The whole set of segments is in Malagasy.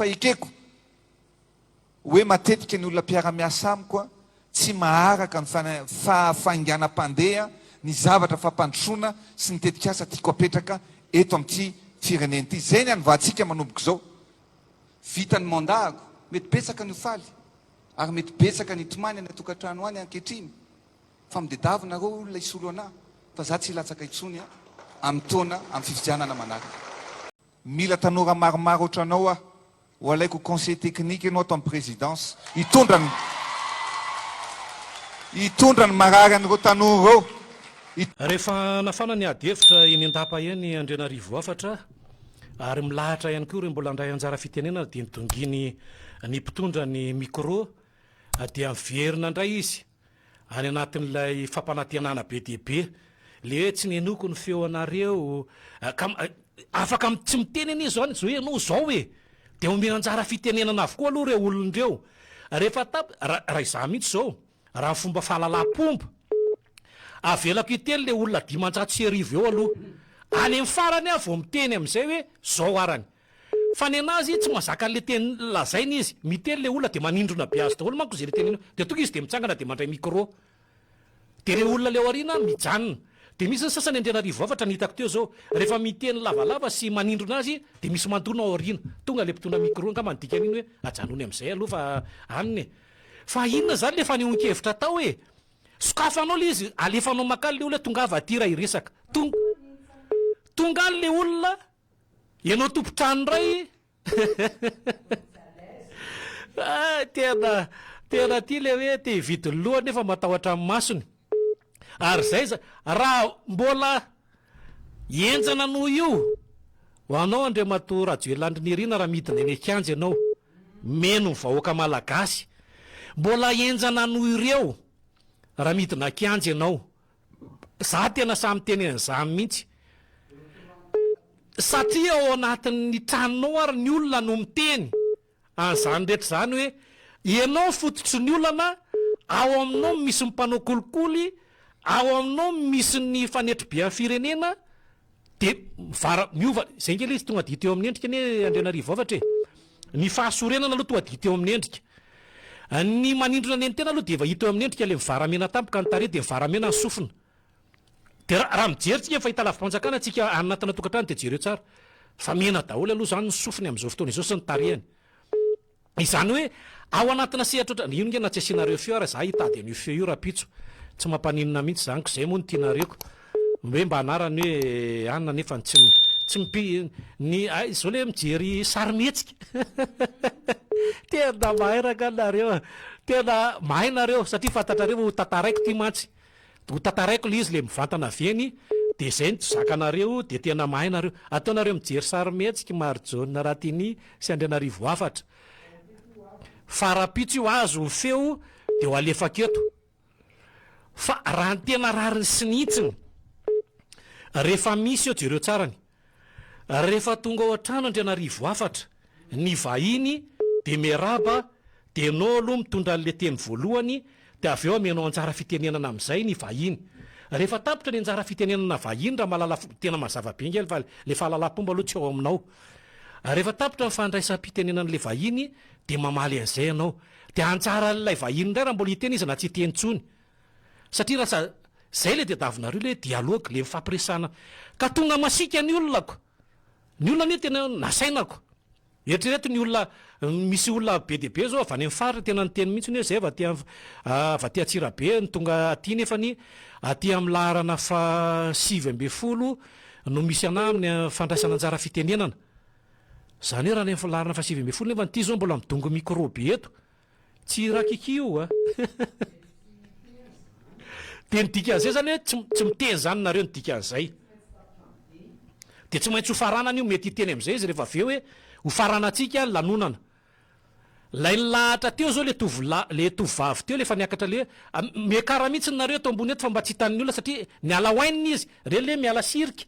fa ekeko hoe matetika ny olona mpiara-miasa amiko tsy maharaka ny fahafainganam-pandeha ny zavatra fampandrosoana sy ny tetikasa tiako apetraka eto amin'ity fireneny ity. Zay ny anyvahantsika manomboka izao. Vitany mandahako mety betsaka ny ofaly ary mety betsaka ny tomany any atokantrano any ankehitriny fa midedavina reo olona isolo anahy fa za tsy latsaka itsony amin'ny taona amin'ny fifidianana manaraka. Mila tanora maromaro ohatranao ho alaiko conseil technique ianao ato amin'ny présidence hitondra ny marary an'ireo tanora reo. Rehefa nafana ny adevitra eny an-dapa eny Andrianarivo afatra ary milahatra ihany koa ireo mbola andray anjara fitenenana dia nitonginy ny mpitondra ny micro dia miverina indray izy any anatin'ilay fampanantenana be dia be le hoe tsy nenoko ny feo anareo afaka tsy mitenena izy zao hoe ianao zao hoe dia omena anjara fitenenana avokoa aloha ireo olon'ireo rehefa raha izaho mihitsy zao raha fomba fahalalam-pomba avelako itely le olona 500 eo aloha any amin'ny farany aho vao miteny amin'izay hoe zao arany fa ny anazy tsy mahazaka an'le teny lazainy izy mitely le olona dia manindrona be azy daholo manko zay le teneny dia tonga izy dia mitsangana dia mandray micro dia le olona leo ariana mijanona dia misy ny sasany Andrianarivo afatra ny hitako teo zao rehefa miteny lavalava sy manindrona azy dia misy mandona ao ariana tonga le mpitondra micro nga mandika an'iny hoe ajanony amin'izay aloha fa aniny fa inona zany le fanehoan-kevitra tao hoe sokafanao le izy alefanao makany le olona tonga avy aty raha iresaka tonga any le olona ianao tompotrano ray tena ty le hoe te hividy lohany nefa matahotra amin'ny masony ary zay raha mbola enjana noho io ho anao Andriamatoa Rajoelina Nirina raha midina eny Kianja ianao meno ny vahoaka malagasy mbola enjana noho ireo raha midina Kianja ianao za tena samy teny an'izany mihitsy satria ao anatin'ny tranonao ary ny olona no miteny an'izany rehetra zany hoe ianao fototry ny olana ao aminao misy mpanao kolikoly ao aminao misy ny fanetrobe amin'ny firenena dia miova zay ngely izy tonga dito eo amin'ny endrika ane Andrianarivo afatra ny fahasorenana aloha tonga dito eo amin'ny endrika ny manindrona ny tena aloha dia efa hita eo amin'ny endrika le mivaramena tampoka ny tare dia mivaramena ny sofina dia raha mijerytsika fahita lavim-panjakana tsika anatina tokantrano dia jereo tsara fa mena daholo aloha zany ny sofiny amin'izao fotoana izao sy ny tarehany izany hoe ao anatina sehatra oatra ino nge na tsy asianareo feo ary za hitady an'io feo io rapitso tsy mampaninona mihitsy zaniko zay moa ny tianareko hoe mba anarany hoe anina nefa tsy zao le mijery sarymetsika tena mahairaka nareo tena mahay nareo satria fantatrareo ho tataraiko ty mantsy ho tataraiko le izy le mivantana veny dia zay ny zakanareo dia tena mahay nareo ataonareo mijery sarymetsika Marjona Ratiny sy Andrianarivo afatra farapitso io azo feo dia ho alefaka eto fa raha ny tena rariny sinitsiny rehefa misy eo jereo tsarany rehefa tonga ao an-trano Andrianarivo afatra ny vahiny dia miaraba dia ianao aloha mitondra an'le teny voalohany dia avy eo amenao anjara fitenenana amin'izay ny vahiny rehefa tapitra ny anjara fitenenana vahiny raha malala tena mazava be ngely fa le fahalalam-pomba aloha tsy ao aminao rehefa tapitra ny fandraisam-pitenenan'le vahiny dia mamaly an'izay ianao dia anjara n'ilay vahiny indray raha mbola hiteny izy na tsy teny tsony satria raha zay le diadavinareo le dialogue le mifampiresana ka tonga masika ny olonako ny olona ne tena nasainako eritrereto ny olona misy olona be dia be zao avy any amin'ny faritra tena ny teny mihitsy hoe zay va ty Atsirabe ny tonga aty nefany aty amin'ny laharana fa 7 no misy ana amin'ny fandraisana anjara fitenenana zany hoe raha ny laharana fa 7 nefa ty zao mbola midongo micro be eto tsy rakiki io dia nidika an'izay zany hoe tsy miteny zany nareo nidika an'izay dia tsy maintsy ho faranana io mety hiteny amin'izay izy rehefa aveo hoe ho faranantsika ny lanonana lay nilahatra teo zao le tovavy teo lefa niakatra le miakara mihitsy nareo to ambony eto fa mba tsy hitan'ny olona satria niala hoaininy izy re le miala sirika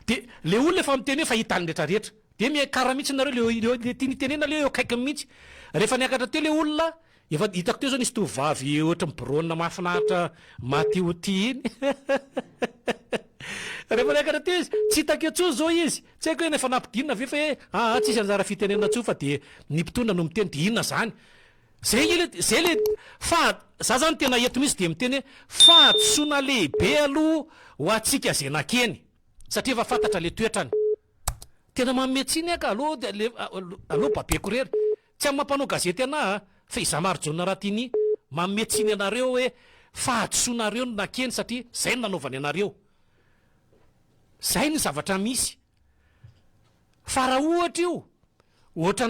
dia le olona efa miteny hoe fa hitany rehetrarehetra dia miakara mihitsy nareo le tia nitenena le eo akaikiny mihitsy rehefa niakatra teo le olona efa hitako teo zao nisy tovavy ohatra miborona mahafinaritra maty ho ty iny rehefa lekatra teo izy tsy hitakeo tso zao izy tsy haiko hoe nefa nampidinina ve fa hoe tsisy anjara fitenena tso fa de ny mpitondra no miteny de inona zany zay le fa za zany tena eto misy de miteny hoe fahatsoana lehibe aloha ho atsika zay nakeny satria efa fantatra le toetrany tena mametsiny aka aloha babeko rery tsy amin'ny mampanao gazety ana fa iza maro jonona raha tiany mametsiny anareo hoe fahatsoanareo no nakeny satria zay no nanaovany anareo zay ny zavatra misy fa raha ohatra io ohatra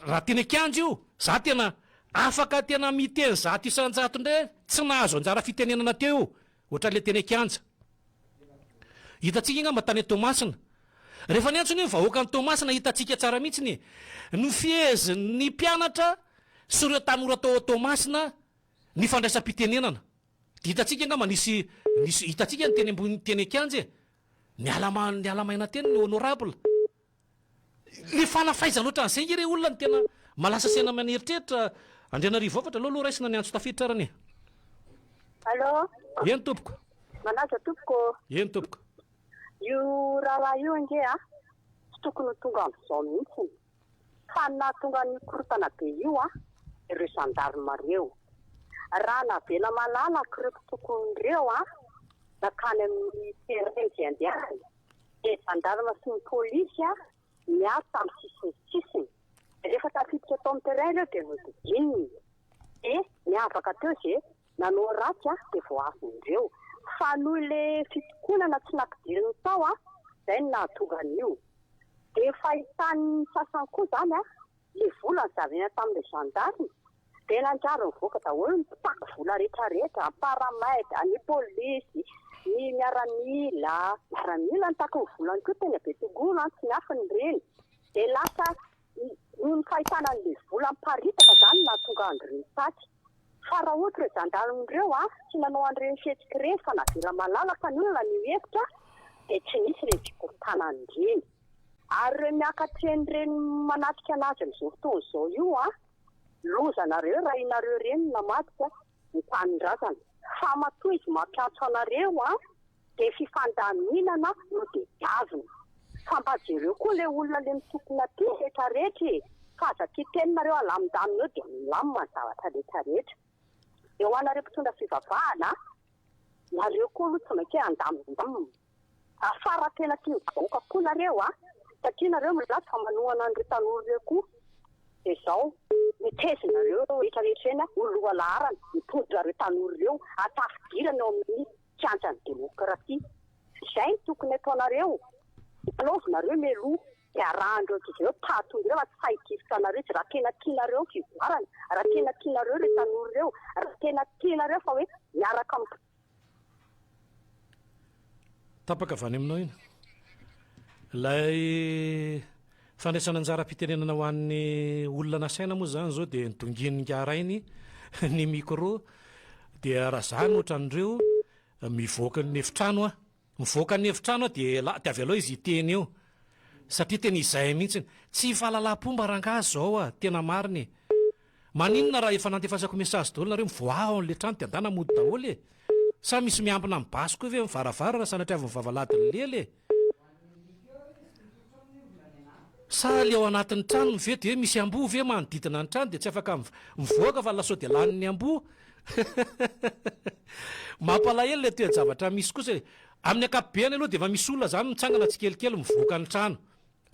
raha teny akanjo io za tena afaka tena miteny zato isan-jato ndray tsy nahazo anjara fitenenana teo io ohatra le teny akanja hitatsika nga matany Tomasina rehefa ny antsony vahoaka ny Tomasina hitatsika tsara mihitsy ny fiezy ny mpianatra sy ireo tanora tao Tomasina ny fandraisam-pitenenana de hitatsika nga nisy hitatsika ny teny ambony teny akanja ny alamaina teny ny honorable le fanafaizana ohatran'izay nge re olona ny tena malasa sena manieritreritra Andrianarivo afatra aloha raisina ny antso tafiditra rany Allô? Eny tompoko. Manaja tompoko. Eny tompoko. Io raha io nge tsy tokony tonga amin'izao mihitsy. Fa na tonga ny korotana be io ireo gendarme reo. Raha navela malalaka ireo tokon'ireo nakany amin'ny terrain izay andehanany. Dia gendarme sy ny polisy miasa amin'ny sisiny. Rehefa tafiditra tao amin'ny terrain ireo dia nodidininy. Miavaka teo izay nanao ratsy dia voafindreo. Fa noho ilay fitokonana tsy nampidiriny tao izay no nahatonga an'io. Dia fahitan'ny sasany koa zany ilay vola ny zavena tamin'ilay gendarme dia nanjary nivoaka daholo mitaky vola rehetrarehetra, paramètre, ny polisy, ny miaramila nitaky ny volany koa tena be tongolo tsy miafiny ireny. Dia lasa ny fahitana an'ilay vola miparitaka zany nahatonga an'ireny taky. Fa raha ohatra hoe gendarme ireo tsy nanao an'ireny fihetsika ireny fa navela malalaka ny olona ny hevitra dia tsy nisy ireny fikorotana an'ireny. Ary ireo miakatra ireny manatrika anazy amin'izao fotoana izao io loza nareo raha inareo ireny namadika ny tanindrazana. Fa matoa izy mampiantso anareo dia fifandaminana no dia gazina. Fa mba jereo koa ilay olona le mitokona ty rehetrarehetra fa aza kiteninareo alamindamina eo dia milamina ny zavatra rehetrarehetra. Eo anareo mpitondra fivavahana nareo koa aloha tsy maintsy andamindamina. Afara tena tia mivahoaka koa nareo satria nareo milaza fa manohana an'ireo tanora ireo koa. Dia izao mitezinareo rehetrarehetra eny oloha laharana mitondra ireo tanora ireo atafidirana eo amin'ny kianjan'ny demokrasia. Izay no tokony ataonareo. Anaovinareo meloha dia arahandreo ireo tahatondireo tsy sahitifika anareo raha tena tianareo fivoarana, raha tena tianareo ireo tanora ireo, raha tena tianareo fa hoe miaraka amin'ny tapaka avy any aminao iny ilay fandraisana anjara-pitenenana ho an'ny olona nasaina moa zany zao dia nitonginy ngarainy ny micro dia raha zany ohatran'ireo mivoaka ny efitrano mivoaka ny efitrano dia avy aloha izy iteny eo satria tena izay mihitsy tsy fahalalam-pomba rangazy zao tena mariny maninona raha efa nantefasako mesazy daholo nareo mivoaho an'le trano dia andana mody daholo sa misy miambina amin'ny basy koa ve mivaravara raha sanatria avy mivavalady lely sa le ao anatin'ny trano ve dia misy amboa ve manodidina ny trano dia tsy afaka mivoaka fa lasao dia lanin'ny amboa mampalahelo le toe-javatra misy kosa amin'ny akapobeany aloha dia efa misy olona zany mitsangana tsy kelikely mivoaka ny trano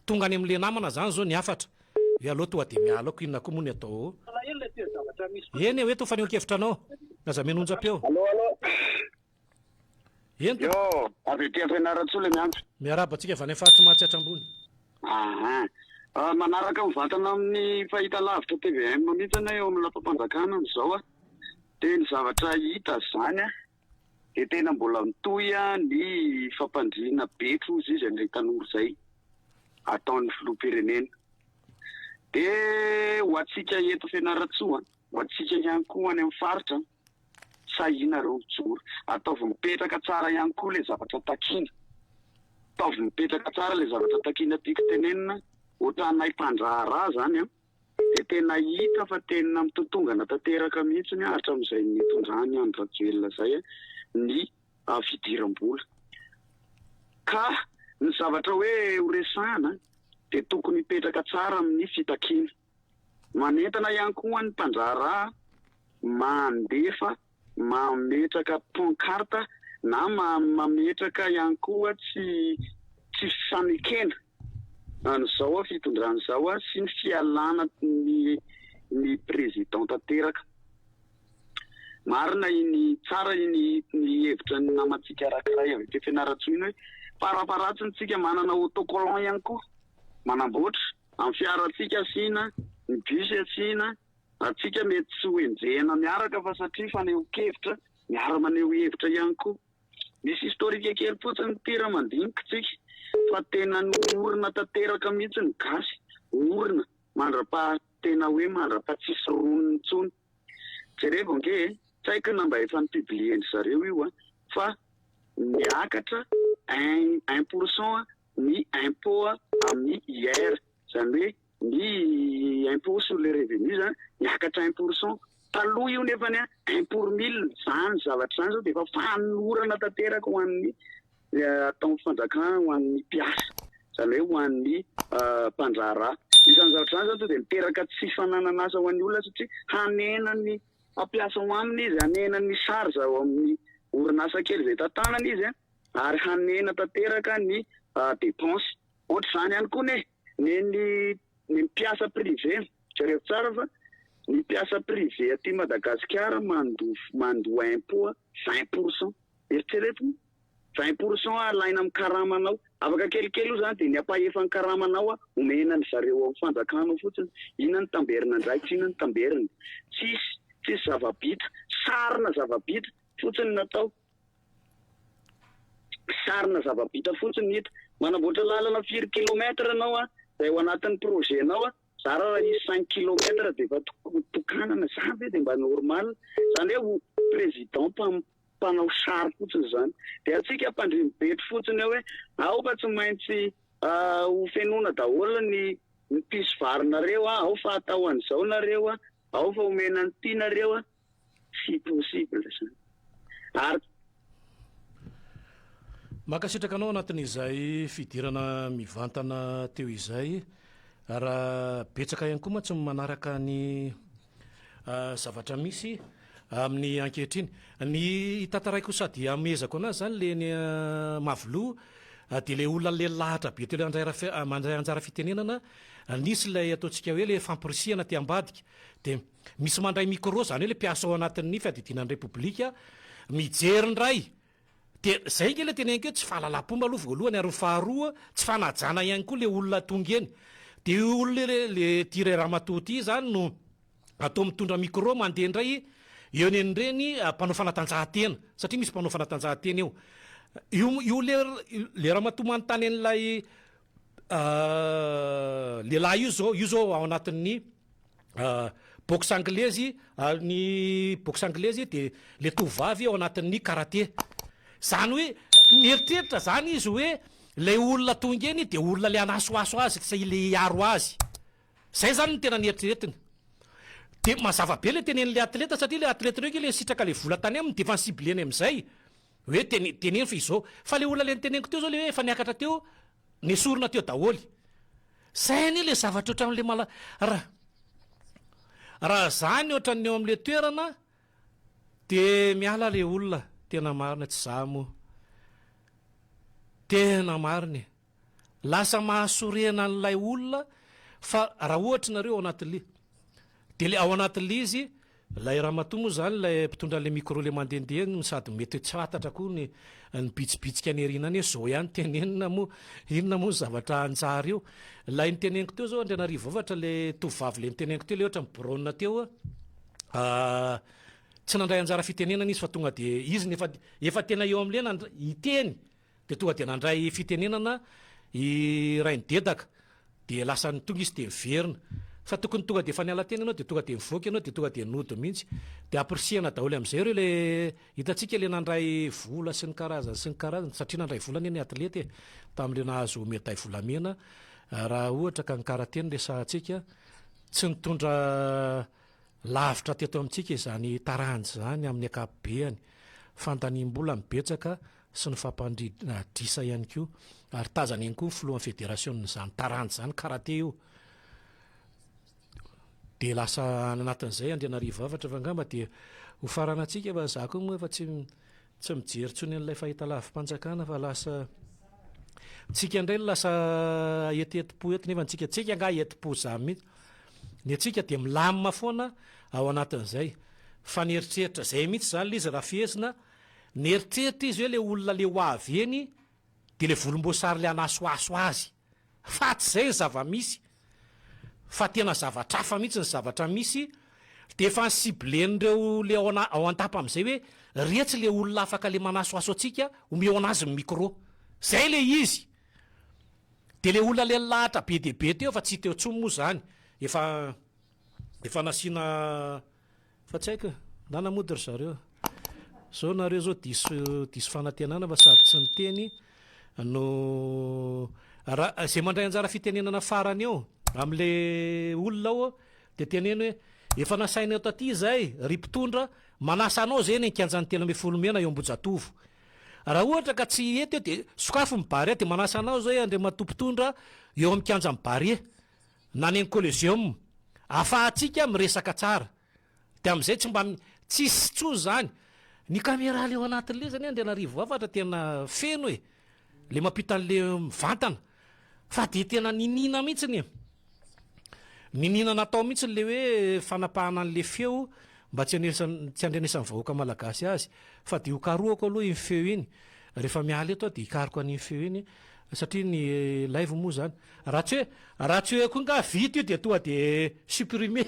tonga any amin'le namana zany zao ny afatra aloha toa dia mialako inona koa moa ny atao eny hoe to faneho-kevitranao naza menonja-peo eny to avy ety Fianarantsoa miantso miarabantsika avy any afaritry mahatsatra ambony manaraka mivatana amin'ny fahita lavitra TVM mihitsy eo amin'ny lampam-panjakana amin'izao dia ny zavatra hita zany dia tena mbola mitohy ny fampandriana betro izy an'ilay tanora izay ataon'ny filoham-pirenena. Dia ho antsika eto Fianarantsoa ho antsika ihany koa any amin'ny faritra sahina ireo mijoro ataovy mipetraka tsara ihany koa ilay zavatra takiana. Ataovy mipetraka tsara ilay zavatra takiana tiako tenenina ohatranay mpandraharaha zany dia tena hita fa tena mitotongana tanteraka mihitsy hatramin'izay nitondrany Andry Rajoelina izay ny fidiram-bola. ka ny zavatra hoe horesahana dia tokony hipetraka tsara amin'ny fitakiana. Manentana ihany koa ny mpandraharaha mandefa mametraka pancarte na mametraka ihany koa tsy fanekena an'izao fitondran'izao sy ny fialana ny président tanteraka. Marina iny tsara iny hevitra ny namantsika arakaray avy te Fianarantsoa hoe paraparatsiny manana autocollant ihany koa manamboatra amin'ny fiaratsika asina ny bus asina atsika mety tsy hoenjehana miaraka fa satria faneho-kevitra miara-maneho hevitra ihany koa. Misy historika kely fotsiny tira mandiniky fa tena orina tanteraka mihitsy ny gasy, orina mandra-pahatena hoe mandra-pahatsisy roniny intsony. Jereko nge tsy haiko na mba efa nipiblieny zareo io fa miakatra 1% ny impôt amin'ny IR, zany hoe ny impôt sur les revenus zany miakatra 1%. Taloha io nefany 1 pour 1000 zany zavatra zany zao dia efa fanorana tanteraka ho an'ny atao fanjakana ho an'ny mpiasa, zany hoe ho an'ny mpandraharaha. Isan'ny zavatra zany zao dia miteraka tsy fananana asa ho an'ny olona satria hanenany ampiasa ho aminy izy, hanenany charge ao amin'ny orinasa kely izay tantanany izy ary hanena tanteraka ny dépense. Ohatra zany ihany koa ny mpiasa privé, jereo tsara fa ny mpiasa privé aty Madagasikara mandoa impôt 20%. Eritrereto 20% alaina amin'ny karamanao, afaka kelikely io zany dia ny apahefa ny karamanao omena ny zareo amin'ny fanjakana fotsiny. Inona ny tamberina ndraikitra, inona ny tamberina tsisy zava-bita, sarina zava-bita fotsiny natao, sarina zava-bita fotsiny hita. Manamboatra lalana 4 kilometra anao dia ao anatin'ny projet anao zara raha izy 5 kilometra dia efa tokanana zany dia mba normal. Zany hoe président mpanao sary fotsiny zany. Dia atsika mpandrimy betro fotsiny hoe ao fa tsy maintsy ho fenona daholo ny mpisy vary nareo, ao fa atao an'izao nareo, ao fa omena ny tia nareo, si possible zany. Ary makasitraka anao anatin'izay fidirana mivantana teo izay, raha betsaka ihany koa ma tsy manaraka ny zavatra misy amin'ny ankehitriny. Ny tantaraiko sady amezako anazy zany le ny mavoloha dia le olona le lahatra be teo le mandray anjara fitenenana, nisy ilay ataontsika hoe le fampirisihana ty ambadika, dia misy mandray micro zany hoe le mpiasa ao anatin'ny fiadidinan'ny repoblika mijery ndray. Dia zay nge le teneniko hoe tsy fahalalam-pomba aloha voalohany, ary faharoa tsy fanajana ihany koa le olona tonga eny. Dia io olona le tiré ramatoa ty zany no atao mitondra micro mandeha indray eo nen'ireny mpanao fanatanjahantena, satria misy mpanao fanatanjahantena eo. Io le ramatoa manontany an'ilay lehilahy io zao ao anatin'ny boxe anglaise, ny boxe anglaise dia le tovavy ao anatin'ny karaté. Zany hoe mieritreritra zany izy hoe le olona tonga eny dia olona le anasoaso azy sy le hiaro azy. Zay zany ny tena nieritreretiny. Dia mazava be le tenen'le atleta, satria le atleta reo le sitraka le vola tany aminy dia efa nysibileny amin'izay hoe teneny fa izao. Fa le olona le niteneniko teo zao le hoe efa niakatra teo, nesorina teo daholy. Zay anie le zavatra ohatran'le raha zany ohatran'ny eo amin'le toerana dia miala le olona. Tena marina tsy zamo, tena marina, lasa mahasorena n'ilay olona. Fa raha ohatra nareo ao anatin'le dia le ao anatin'le izy lay ramatoa moa zany lay mpitondra le micro le mandehandeha no sady mety tsy fantatra koa ny bitsibitsika any aoriana any hoe zao ihany tenenina moa, inona moa zavatra anjara io. Lay niteneniko teo zao Andrianarivo ohatra le tovavy le niteneniko teo le ohatra mibraona teo tsy nandray anjara fitenenana izy fa tonga dia izy efa tena eo amin'le iteny dia tonga dia nandray fitenenana i rainy dedaka dia lasa tonga izy dia miverina. Fa tokony tonga dia efa niala tena ianao dia tonga dia mivoaka ianao dia tonga dia nody mihitsy. Dia ampirisihana daholo amin'izay ireo le hitantsika le nandray vola sy ny karazany satria nandray volany ny atleta tamin'ile nahazo médaille volamena. Raha ohatra ka ny karateny resahantsika tsy nitondra lavitra teto amintsika izany taranjy zany amin'ny akapobeany, fandaniam-bola mibetsaka sy ny fampandridrisa ihany ko ary tazany ihany koa filohan'ny fédération zany taranty zany karate io de lasa anatin'izay Andrianarivo Avatra fa angamba de ho faranatsika fa za koa moa efa tsy mijery tsony an'ilay fahitalavim-panjakana fa lasa tsika indray lasa etietipo eto nefa tsika nga etipo zany mihitsy ny atsika de milamina foana ao anatin'izay fa nieritreritra zay mihitsy zany le izy raha fiezina nieritreritra izy hoe le olona le ho avy eny de le volomboasary le anasoaso azy fa tsy zay ny zava-misy fa tena zavatra hafa mihitsy ny zavatra misy de efa nysiblen'ireo le ao an-tapa am'izay hoe retsy le olona afaka le manasoaso atsika omeo anazy ny micro zay le izy de le olona le lahatra be de be teo fa tsy teo tsomy moa zany efa nasiana fa tsy haiko na namody ry zareo zao nareo zao diso fanantenana fa sady tsy ny teny no zay mandray anjara fitenenana farany eo am'le olona ao de teneny hoe efa nasaina eo taty zay ry mpitondra manasa anao zay eny nkianjany 13 eo Ambojatovo raha ohatra ka tsy eto eo de sokafo mibare de manasa anao zay Andriamatompitondra eo amin'ny kianja mibare na ny Coliseum afahatsika miresaka tsara de am'izay tsy mba tsisy tso zany ny caméra le ao anatin'le zany Andrianarivo Avatra tena feno e le mampita an'le mivantana fa de tena ninina mihitsy ninina natao mihitsy le hoe fanapahana an'le feo mba tsy andrenesan'ny vahoaka malagasy azy fa de hokaroako aloha iny feo iny rehefa miala eto de hikariko an'iny feo iny satria ny live moa zany raha tsy hoe koa nga vita io de tonga de supprimer